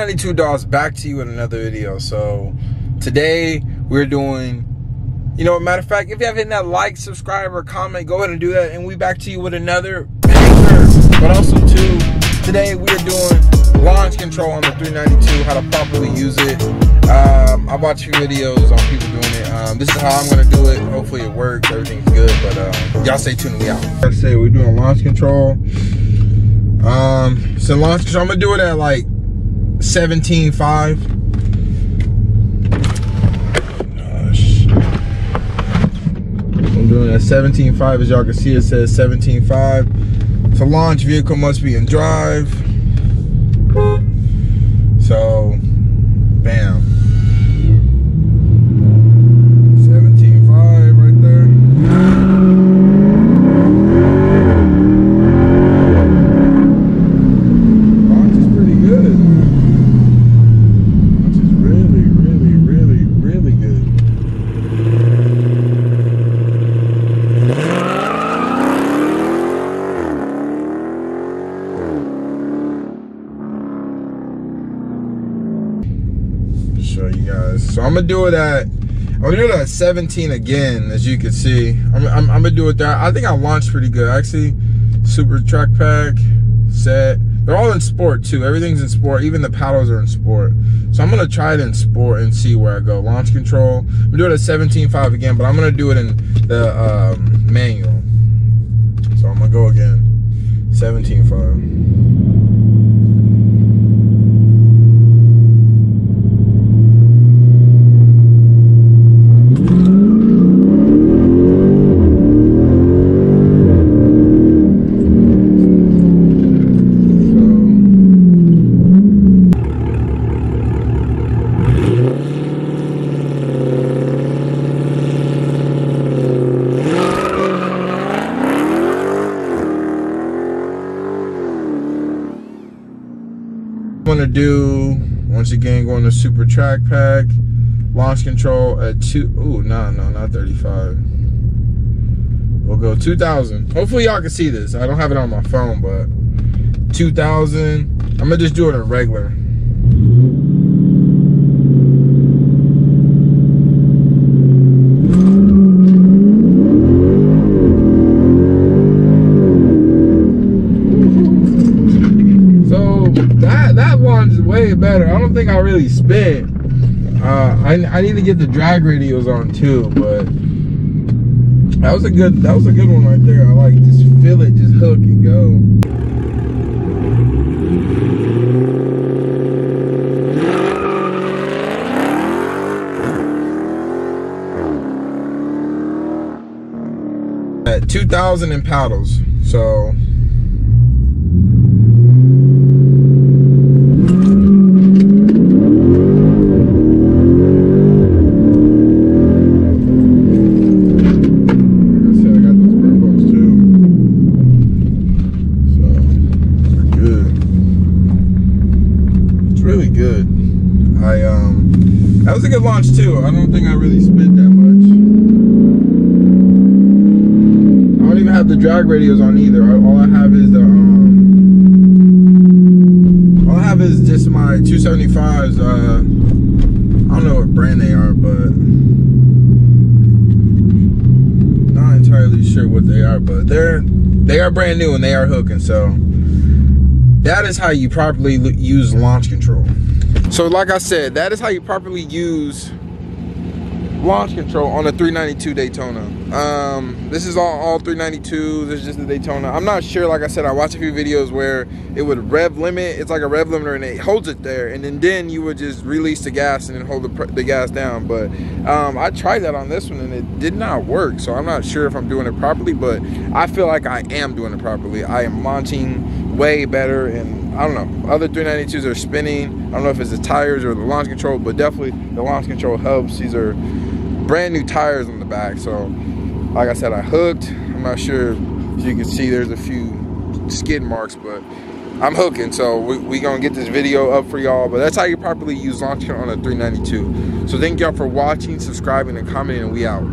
392 Dogs back to you with another video. So today we're doing, matter of fact, if you haven't hit that like, subscribe, or comment, go ahead and do that, and we back to you with another banger. But also too, today we're doing launch control on the 392, how to properly use it. I've watched a few videos on people doing it. This is how I'm gonna do it. Hopefully it works, everything's good, but y'all stay tuned, we out. Like I say, we're doing launch control. So launch control, I'm gonna do it at like 17.5. I'm doing it at 17.5. As y'all can see, it says 17.5. So launch vehicle must be in drive. So bam, 17.5 right there. Launch is pretty good. Launch is really good. Show you guys. So I'm gonna do it at 17 again, as you can see. I'm gonna do it there. I think I launched pretty good actually. Super track pack set. They're all in sport too. Everything's in sport. Even the paddles are in sport. So I'm gonna try it in sport and see where I go. Launch control. I'm gonna do it at 17.5 again, but I'm gonna do it in the manual. So I'm gonna go again. 17.5. I'm gonna do, once again, going to super track pack, launch control at not 35. We'll go 2,000. Hopefully y'all can see this. I don't have it on my phone, but 2,000. I'm gonna just do it in regular. That one's way better. I don't think I really spin. I need to get the drag radios on too, but that was a good one right there. I like just feel it, just hook and go. At 2,000 in paddles, so. Really good. That was a good launch too. I don't think I really spit that much. I don't even have the drag radios on either. All I have is the all I have is just my 275s. I don't know what brand they are, but not entirely sure what they are, but they are brand new and they are hooking, so that is how you properly use launch control. So like I said, that is how you properly use launch control on a 392 Daytona. This is all 392. This is just the Daytona. I'm not sure. Like I said, I watched a few videos where it would rev limit. It's like a rev limiter and it holds it there, and then you would just release the gas and then hold the gas down. But I tried that on this one and it did not work. So I'm not sure if I'm doing it properly, but I feel like I am doing it properly. I am launching way better, and I don't know, other 392s are spinning. I don't know if it's the tires or the launch control, but definitely the launch control helps. These are brand new tires on the back, so like I said, I hooked. I'm not sure if you can see, there's a few skid marks, but I'm hooking. So we gonna get this video up for y'all, but that's how you properly use launch control on a 392. So thank y'all for watching, subscribing, and commenting, and we out.